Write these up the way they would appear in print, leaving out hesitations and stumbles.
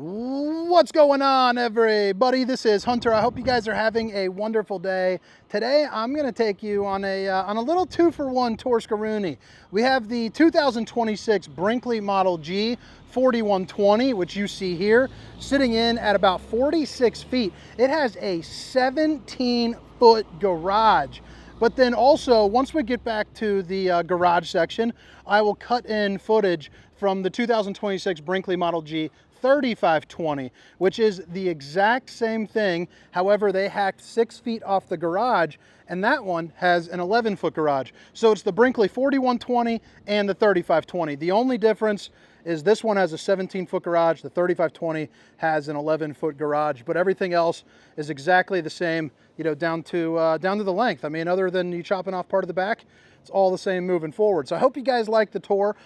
What's going on, everybody? This is Hunter. I hope you guys are having a wonderful day. Today I'm going to take you on a little 2-for-1 Torscaroonie. We have the 2026 Brinkley Model G 4120, which you see here, sitting in at about 46 feet. It has a 17-foot garage. But then also, once we get back to the garage section, I will cut in footage from the 2026 Brinkley Model G 3520, which is the exact same thing. However, they hacked 6 feet off the garage, and that one has an 11-foot garage. So it's the Brinkley 4120 and the 3520. The only difference is this one has a 17-foot garage, the 3520 has an 11-foot garage, but everything else is exactly the same, you know, down to the length. I mean, other than you chopping off part of the back, it's all the same moving forward. So I hope you guys like the tour.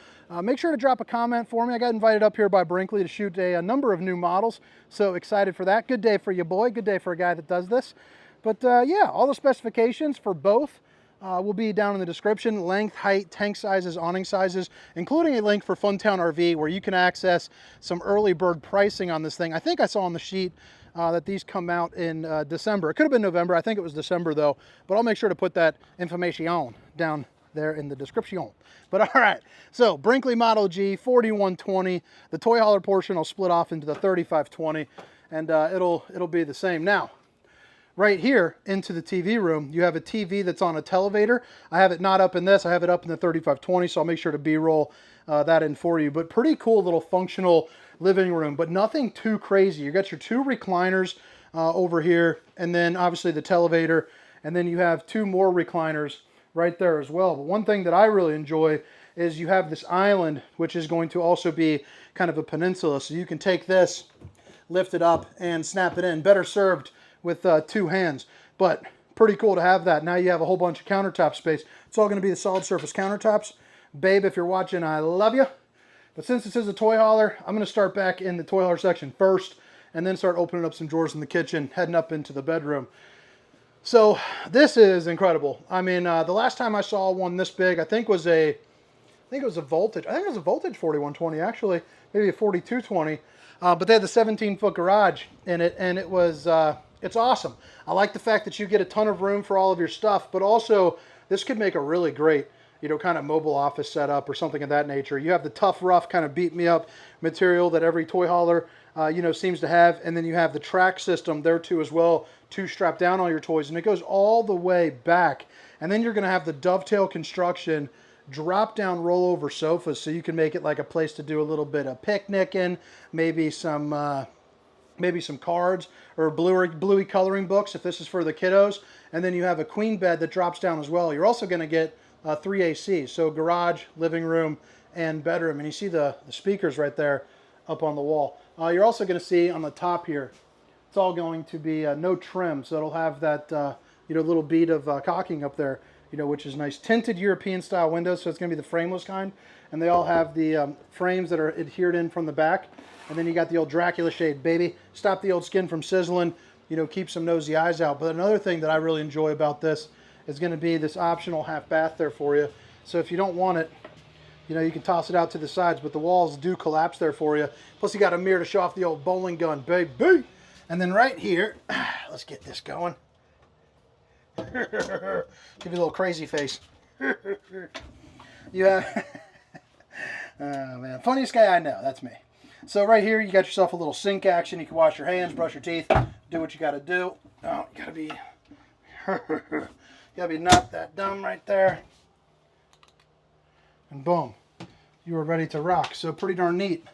Make sure to drop a comment for me. I got invited up here by Brinkley to shoot a number of new models, so excited for that. Good day for you, boy. Good day for a guy that does this. But yeah, all the specifications for both will be down in the description. Length, height, tank sizes, awning sizes, including a link for Funtown RV where you can access some early bird pricing on this thing. I think I saw on the sheet that these come out in December. It could have been November. I think it was December though, but I'll make sure to put that information down there in the description. But all right, so Brinkley Model G 4120, the toy hauler portion will split off into the 3520, and it'll be the same. Now, right here into the TV room, you have a TV that's on a televator. I have it not up in this, I have it up in the 3520, so I'll make sure to B-roll that in for you. But pretty cool little functional living room, but nothing too crazy. You got your 2 recliners over here, and then obviously the televator, and then you have 2 more recliners right there as well. But one thing that I really enjoy is you have this island, which is going to also be kind of a peninsula. So you can take this, lift it up, and snap it in. Better served with 2 hands. But pretty cool to have that. Now you have a whole bunch of countertop space. It's all going to be the solid surface countertops. Babe, if you're watching, I love you. But since this is a toy hauler, I'm going to start back in the toy hauler section first, and then start opening up some drawers in the kitchen, heading up into the bedroom. So this is incredible. I mean, the last time I saw one this big, I think it was a Voltage. I think it was a Voltage 4120 actually, maybe a 4220. But they had the 17-foot garage in it, and it was it's awesome. I like the fact that you get a ton of room for all of your stuff, but also this could make a really great, you know, kind of mobile office setup or something of that nature. You have the tough, rough kind of beat me up material that every toy hauler you know, seems to have, and then you have the track system there too as well to strap down all your toys, and it goes all the way back. And then you're going to have the dovetail construction drop down rollover sofas, so you can make it like a place to do a little bit of picnicking, maybe some cards or bluey coloring books if this is for the kiddos. And then you have a queen bed that drops down as well. You're also going to get 3 ACs, so garage, living room, and bedroom. And you see the speakers right there up on the wall. You're also going to see on the top here, it's all going to be no trim, so it'll have that you know, little bead of caulking up there, you know, which is nice. Tinted European style windows, so it's going to be the frameless kind, and they all have the frames that are adhered in from the back. And then you got the old Dracula shade, baby. Stop the old skin from sizzling, you know, keep some nosy eyes out. But another thing that I really enjoy about this is going to be this optional half bath there for you. So if you don't want it, you know, you can toss it out to the sides, but the walls do collapse there for you. Plus you got a mirror to show off the old bowling gun, baby. And then right here, let's get this going. Give you a little crazy face. You have, oh man, funniest guy I know, that's me. So right here, you got yourself a little sink action. You can wash your hands, brush your teeth, do what you got to do. Oh, you gotta be not that dumb right there. And boom, you are ready to rock. So pretty darn neat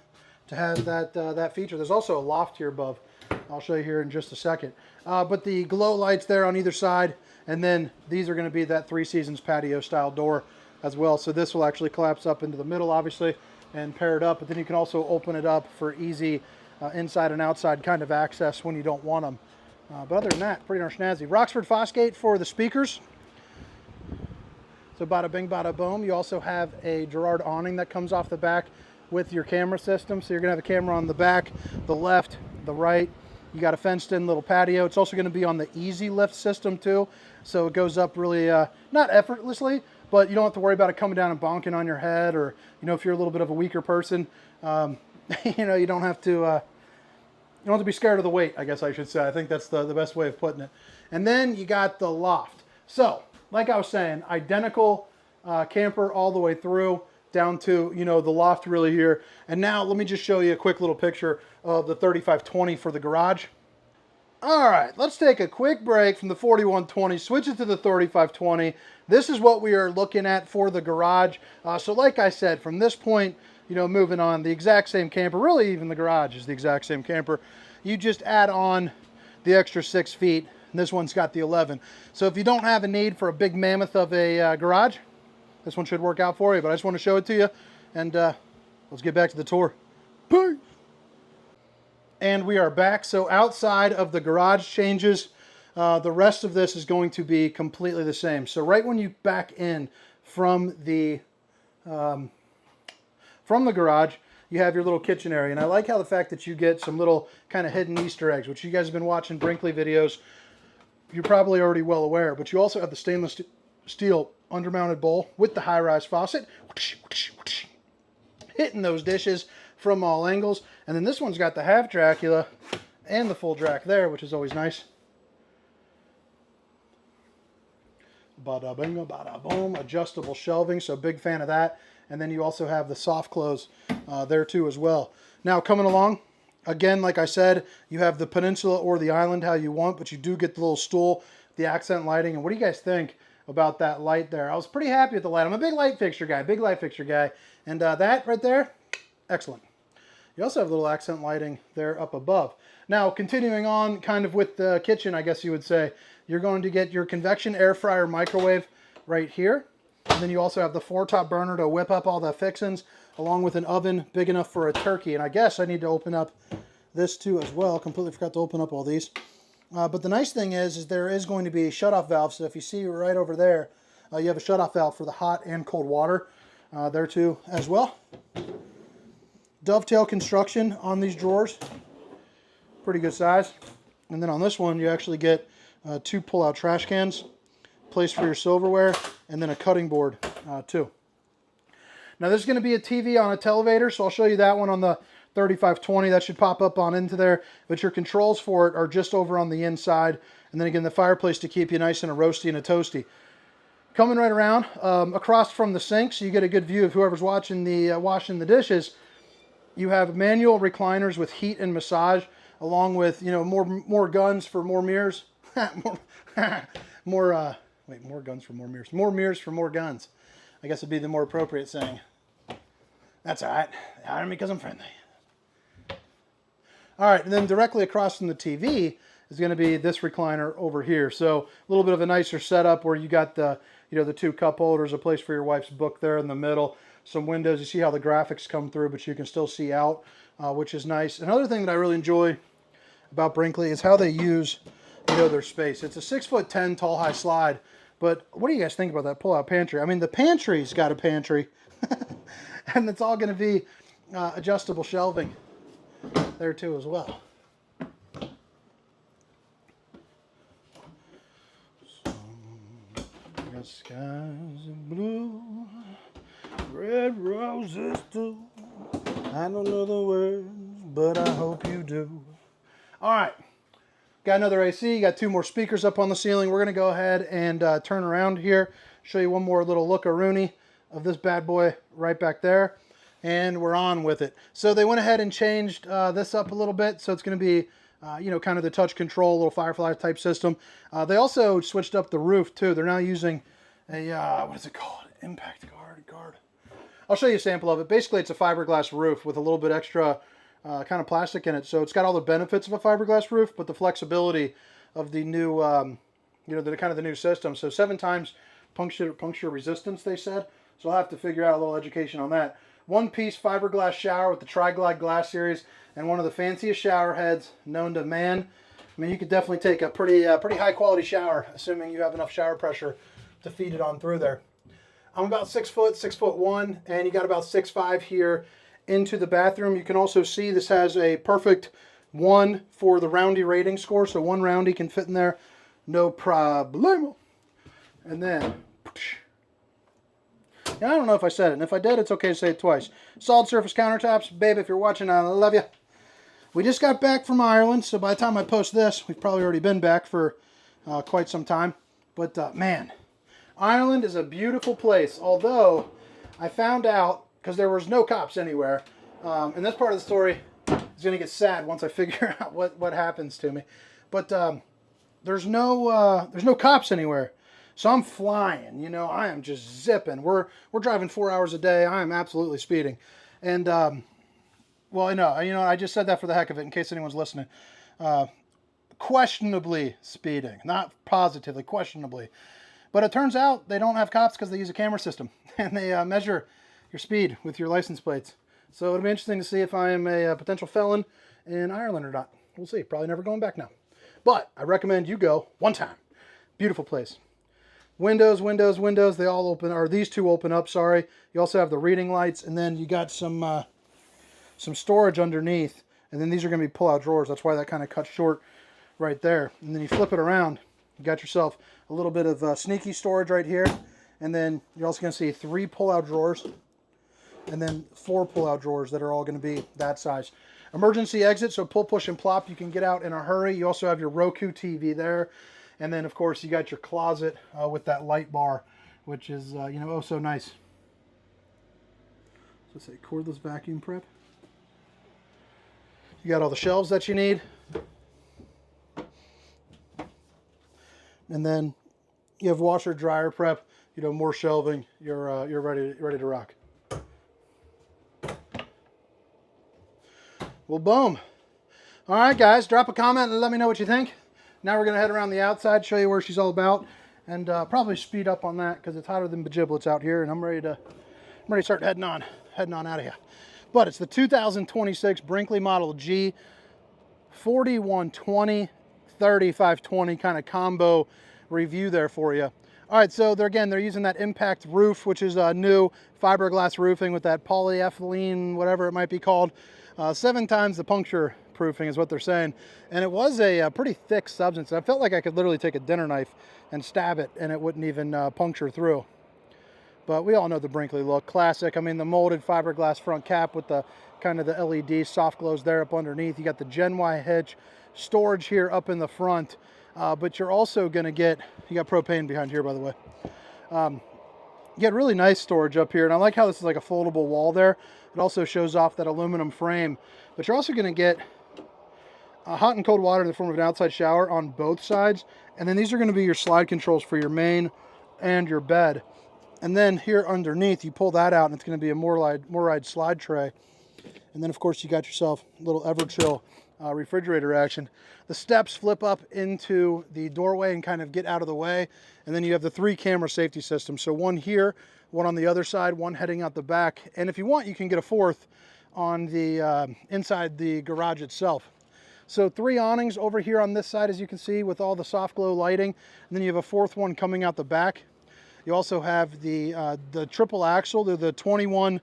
to have that that feature. There's also a loft here above. I'll show you here in just a second. But the glow lights there on either side, and then these are going to be that 3 Seasons patio style door as well. So this will actually collapse up into the middle, obviously, and pair it up. But then you can also open it up for easy inside and outside kind of access when you don't want them. But other than that, pretty darn snazzy. Roxford Fosgate for the speakers. So bada bing, bada boom. You also have a Girard awning that comes off the back with your camera system. So you're going to have a camera on the back, the left, the right. You got a fenced in little patio. It's also going to be on the easy lift system too. So it goes up really, not effortlessly, but you don't have to worry about it coming down and bonking on your head, or, you know, if you're a little bit of a weaker person, you know, you don't have to You don't have to be scared of the weight, I guess I should say. I think that's the best way of putting it. And then you got the loft. So, like I was saying, identical camper all the way through, down to, you know, the loft really here. And now let me just show you a quick little picture of the 3520 for the garage. All right, let's take a quick break from the 4120, switch it to the 3520. This is what we are looking at for the garage. So like I said, from this point, you know, moving on, the exact same camper, really even the garage is the exact same camper. You just add on the extra 6 feet, and this one's got the 11. So if you don't have a need for a big mammoth of a garage, this one should work out for you, but I just want to show it to you, and let's get back to the tour. Peace! And we are back. So outside of the garage changes, the rest of this is going to be completely the same. So right when you back in from the garage, you have your little kitchen area. And I like how the fact that you get some little kind of hidden Easter eggs, which you guys have been watching Brinkley videos, you're probably already well aware. But you also have the stainless steel undermounted bowl with the high-rise faucet, hitting those dishes from all angles. And then this one's got the half Dracula and the full Drac there, which is always nice. Bada bingo, bada boom. Adjustable shelving, so big fan of that. And then you also have the soft close there too as well. Now coming along, again, like I said, you have the peninsula or the island how you want, but you do get the little stool, the accent lighting. And what do you guys think about that light there? I was pretty happy with the light. I'm a big light fixture guy, and that right there, excellent. You also have little accent lighting there up above. Now, continuing on kind of with the kitchen, I guess you would say, you're going to get your convection air fryer microwave right here. And then you also have the 4-top burner to whip up all the fixings, along with an oven big enough for a turkey. And I guess I need to open up this too as well. Completely forgot to open up all these. But the nice thing is there is going to be a shutoff valve. So if you see right over there, you have a shutoff valve for the hot and cold water there too as well. Dovetail construction on these drawers, pretty good size. And then on this one, you actually get 2 pull-out trash cans, place for your silverware, and then a cutting board too. Now this is going to be a TV on a televator, so I'll show you that one on the 3520. That should pop up on into there, but your controls for it are just over on the inside. And then again, the fireplace to keep you nice and a roasty and a toasty. Coming right around, across from the sink, so you get a good view of whoever's watching the washing the dishes. You have manual recliners with heat and massage, along with, you know, more guns for more mirrors. more guns for more mirrors. More mirrors for more guns. I guess it'd be the more appropriate saying. That's all right. Hire me because I'm friendly. All right, and then directly across from the TV is going to be this recliner over here. So a little bit of a nicer setup where you got the, you know, the 2 cup holders, a place for your wife's book there in the middle. Some windows, you see how the graphics come through, but you can still see out, which is nice. Another thing that I really enjoy about Brinkley is how they use, you know, their space. It's a 6'10" tall high slide, but what do you guys think about that pull-out pantry? I mean, the pantry's got a pantry, and it's all going to be adjustable shelving there too as well. The skies are blue, red roses too. I don't know the words, but I hope you do. All right, got another AC. Got 2 more speakers up on the ceiling. We're gonna go ahead and turn around here, show you one more little look-a-rooney of this bad boy right back there, and we're on with it. So they went ahead and changed this up a little bit, so it's gonna be you know, kind of the touch control, little Firefly type system. They also switched up the roof too. They're now using a, what is it called? Impact guard. I'll show you a sample of it. Basically, it's a fiberglass roof with a little bit extra kind of plastic in it. So it's got all the benefits of a fiberglass roof, but the flexibility of the new, you know, the kind of the new system. So 7 times puncture resistance, they said. So I'll have to figure out a little education on that. 1-piece fiberglass shower with the Tri-Glide glass series, and one of the fanciest shower heads known to man. I mean, you could definitely take a pretty high quality shower, assuming you have enough shower pressure to feed it on through there. I'm about 6 foot, 6'1", and you got about 6'5" here into the bathroom. You can also see this has a perfect 1 for the roundy rating score, so 1 roundy can fit in there, no problemo. And then, yeah, I don't know if I said it, and if I did, it's okay to say it twice. Solid surface countertops, babe, if you're watching, I love you. We just got back from Ireland, so by the time I post this, we've probably already been back for quite some time. But man, Ireland is a beautiful place, although I found out, because there was no cops anywhere, and this part of the story is going to get sad once I figure out what happens to me. But there's no cops anywhere. So I'm flying, you know, I am just zipping. We're driving 4 hours a day. I am absolutely speeding. And, well, I just said that for the heck of it in case anyone's listening. Questionably speeding, not positively, questionably. But it turns out they don't have cops because they use a camera system. And they measure your speed with your license plates. So it'll be interesting to see if I am a potential felon in Ireland or not. We'll see. Probably never going back now. But I recommend you go one time. Beautiful place. Windows, windows, windows, they all open, or these two open up, sorry. You also have the reading lights, and then you got some storage underneath, and then these are going to be pull-out drawers. That's why that kind of cuts short right there. And then you flip it around, you got yourself a little bit of sneaky storage right here, and then you're also going to see 3 pull-out drawers, and then 4 pull-out drawers that are all going to be that size. Emergency exit, so pull, push, and plop. You can get out in a hurry. You also have your Roku TV there. And then, of course, you got your closet with that light bar, which is, oh so nice. So say cordless vacuum prep. You got all the shelves that you need. And then you have washer dryer prep, more shelving. You're ready to rock. Well, boom. All right, guys, drop a comment and let me know what you think. Now we're going to head around the outside, show you where she's all about, and probably speed up on that because it's hotter than bejiblets out here, and I'm ready to start heading on out of here. But it's the 2026 Brinkley Model G 4120 3520 kind of combo review there for you. All right, so they're using that impact roof, which is a new fiberglass roofing with that polyethylene, whatever it might be called. 7 times the puncture proofing is what they're saying, and it was a pretty thick substance. I felt like I could literally take a dinner knife and stab it and it wouldn't even puncture through. But we all know the Brinkley look, classic. I mean, the molded fiberglass front cap with the kind of the LED soft glows there up underneath. You got the Gen Y hitch, storage here up in the front, but you're also going to get, you got propane behind here, by the way. You get really nice storage up here, and I like how this is like a foldable wall there. It also shows off that aluminum frame, but you're also going to get hot and cold water in the form of an outside shower on both sides. And then these are going to be your slide controls for your main and your bed. And then here underneath, you pull that out and it's going to be a Moride slide tray. And then of course you got yourself a little Everchill refrigerator action. The steps flip up into the doorway and kind of get out of the way. And then you have the 3 camera safety systems. So one here, one on the other side, one heading out the back. And if you want, you can get a 4th on the inside the garage itself. So 3 awnings over here on this side, as you can see, with all the soft glow lighting. And then you have a 4th one coming out the back. You also have the triple axle, the 215-75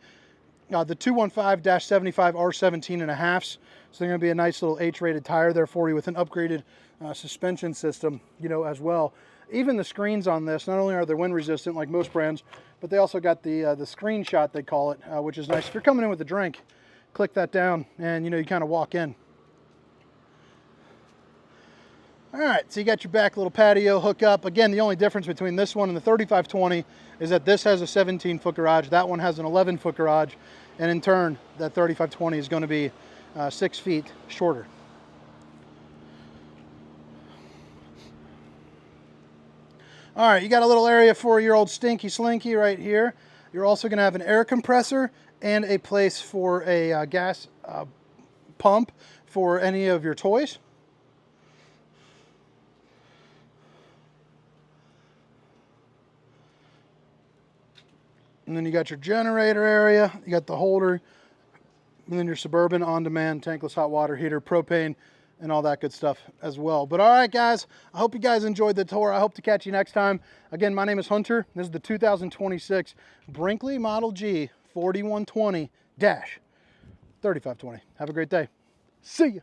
R17.5s. So they're going to be a nice little H-rated tire there for you with an upgraded suspension system, as well. Even the screens on this, not only are they wind resistant like most brands, but they also got the screenshot, they call it, which is nice. If you're coming in with a drink, click that down and you kind of walk in. All right, so you got your back little patio hookup. Again, the only difference between this one and the 3520 is that this has a 17-foot garage, that one has an 11-foot garage, and in turn, that 3520 is going to be 6 feet shorter. All right, you got a little area for your old stinky slinky right here. You're also going to have an air compressor and a place for a gas pump for any of your toys. And then you got your generator area, you got the holder, and then your Suburban on-demand tankless hot water heater, propane, and all that good stuff as well. But all right, guys, I hope you guys enjoyed the tour. I hope to catch you next time. Again, my name is Hunter. This is the 2026 Brinkley Model G 4120-3520. Have a great day. See ya.